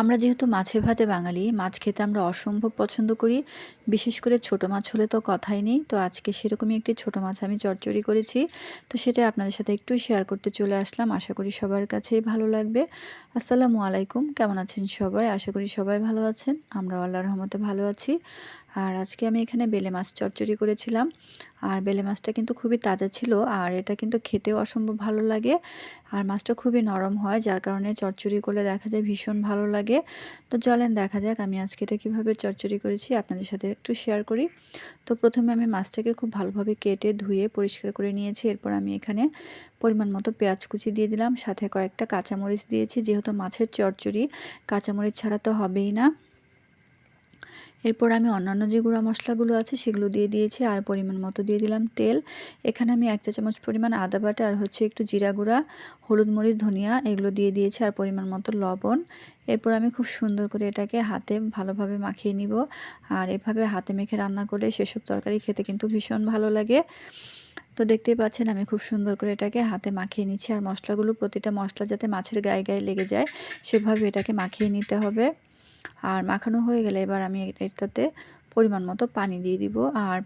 আমরা যেহেতু মাছে ভাতে বাঙালি, মাছ খেতে আমরা অসম্ভব পছন্দ করি। বিশেষ করে ছোট মাছ হলে তো কথাই নেই। তো আজকে সেরকমই একটি ছোট মাছ আমি চচ্চড়ি করেছি। তো সেটা আপনাদের সাথে একটু শেয়ার করতে চলে আসলাম। আশা করি সবার কাছেই ভালো লাগবে। আসসালামু আলাইকুম, কেমন আছেন সবাই? আশা করি সবাই ভালো আছেন। আমরাও আল্লাহর রহমতে ভালো আছি। আর আজকে আমি এখানে বেলে মাছ চচ্চড়ি করেছিলাম। আর বেলে মাছটা কিন্তু খুবই তাজা ছিল, আর এটা কিন্তু খেতেও অসম্ভব ভালো লাগে। আর মাছটা খুবই নরম হয়, যার কারণে চচ্চড়ি করলে দেখা যায় ভীষণ ভালো লাগে। তো চলেন দেখা যাক আমি আজকে এটা কীভাবে চচ্চড়ি করেছি আপনাদের সাথে একটু শেয়ার করি। তো প্রথমে আমি মাছটাকে খুব ভালোভাবে কেটে ধুয়ে পরিষ্কার করে নিয়েছি। এরপর আমি এখানে পরিমাণ মতো পেঁয়াজ কুচি দিয়ে দিলাম, সাথে কয়েকটা কাঁচামরিচ দিয়েছি। যেহেতু মাছের চচ্চড়ি কাঁচামরিচ ছাড়া তো হবেই না। এরপর আমি অন্যান্য যে গুঁড়া মশলাগুলো আছে সেগুলো দিয়ে দিয়েছি, আর পরিমাণ মতো দিয়ে দিলাম তেল। এখানে আমি 1 চা চামচ পরিমাণ আদা বাটা আর একটু জিরা গুঁড়া, হলুদ মরিচ ধনিয়া এগুলো দিয়ে দিয়েছি, আর পরিমাণ মতো লবণ। এরপর আমি খুব সুন্দর করে এটাকে হাতে ভালোভাবে মাখিয়ে নিব। আর এভাবে হাতে মেখে রান্না করলে সেসব তরকারি খেতে কিন্তু ভীষণ ভালো লাগে। তো দেখতেই পাচ্ছেন আমি খুব সুন্দর করে এটাকে হাতে মাখিয়ে নিচ্ছি, আর মশলাগুলো প্রতিটা মশলা যাতে মাছের গায়ে গায়ে লেগে যায় সেভাবে এটাকে মাখিয়ে নিতে হবে। আর মাখানো হয়ে গেলে এবার আমি এটাতে পরিমাণ মতো পানি দিয়ে দিব। আর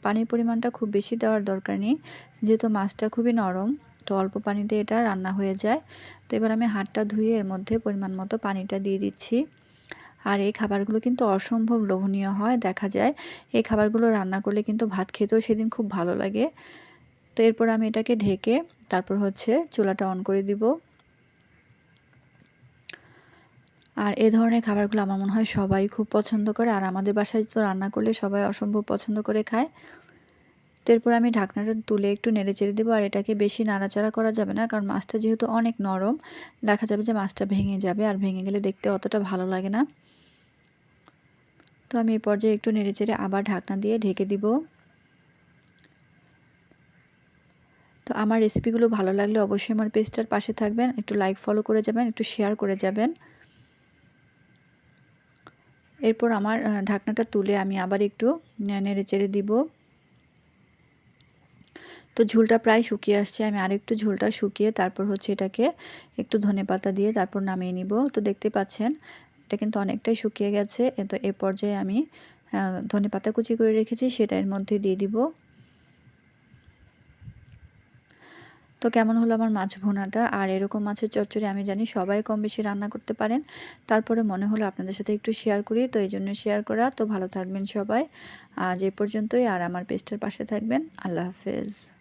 পানির পরিমাণটা খুব বেশি দেওয়ার দরকার নেই, যেহেতু মাছটা খুবই নরম, তো অল্প পানিতে এটা রান্না হয়ে যায়। তো এবার আমি হাতটা ধুয়ে এর মধ্যে পরিমাণ মতো পানিটা দিয়ে দিচ্ছি। আর এই খাবারগুলো কিন্তু অসম্ভব লোভনীয় হয়, দেখা যায় এই খাবারগুলো রান্না করলে কিন্তু ভাত খেতেও সেদিন খুব ভালো লাগে। তো এরপর আমি এটাকে ঢেকে তারপর চুলাটা অন করে দিব। আর এই ধরনের খাবারগুলো আমার মনে হয় সবাই খুব পছন্দ করে, আর আমাদের বাসায় তো রান্না করলে সবাই অসম্ভব পছন্দ করে খায়। তো এরপর আমি ঢাকনাটা তুলে একটু নেড়েচেড়ে দেবো। আর এটাকে বেশি নাড়াচাড়া করা যাবে না, কারণ মাছটা যেহেতু অনেক নরম, দেখা যাবে যে মাছটা ভেঙে যাবে, আর ভেঙে গেলে দেখতে অতটা ভালো লাগে না। তো আমি এই পর্যায়ে একটু নেড়েচেড়ে আবার ঢাকনা দিয়ে ঢেকে দিব। তো আমার রেসিপিগুলো ভালো লাগলে অবশ্যই আমার পেজটার পাশে থাকবেন, একটু লাইক ফলো করে যাবেন, একটু শেয়ার করে যাবেন। এরপর আমার ঢাকনাটা তুলে আমি আবার একটু নেড়েচেড়ে দিব। তো ঝোলটা প্রায় শুকিয়ে আসছে, আমি আরেকটু ঝোলটা শুকিয়ে তারপর এটাকে একটু ধনেপাতা দিয়ে তারপর নামিয়ে নিব। তো দেখতে পাচ্ছেন এটা কিন্তু অনেকটাই শুকিয়ে গেছে। তো এ পর্যায়ে আমি ধনেপাতা কুচি করে রেখেছি সেটা এর মধ্যে দিয়ে দিব। তো কেমন হলো আমার মাছ ভুনাটা? আর এরকম মাছের চচ্চড়ি আমি জানি সবাই কম বেশি রান্না করতে পারেন, তারপরে মনে হলো আপনাদের সাথে একটু শেয়ার করি, তো এই জন্য শেয়ার করা। তো ভালো থাকবেন সবাই, আজ এ পর্যন্তই। আর আমার পেজটার পাশে থাকবেন। আল্লাহ হাফেজ।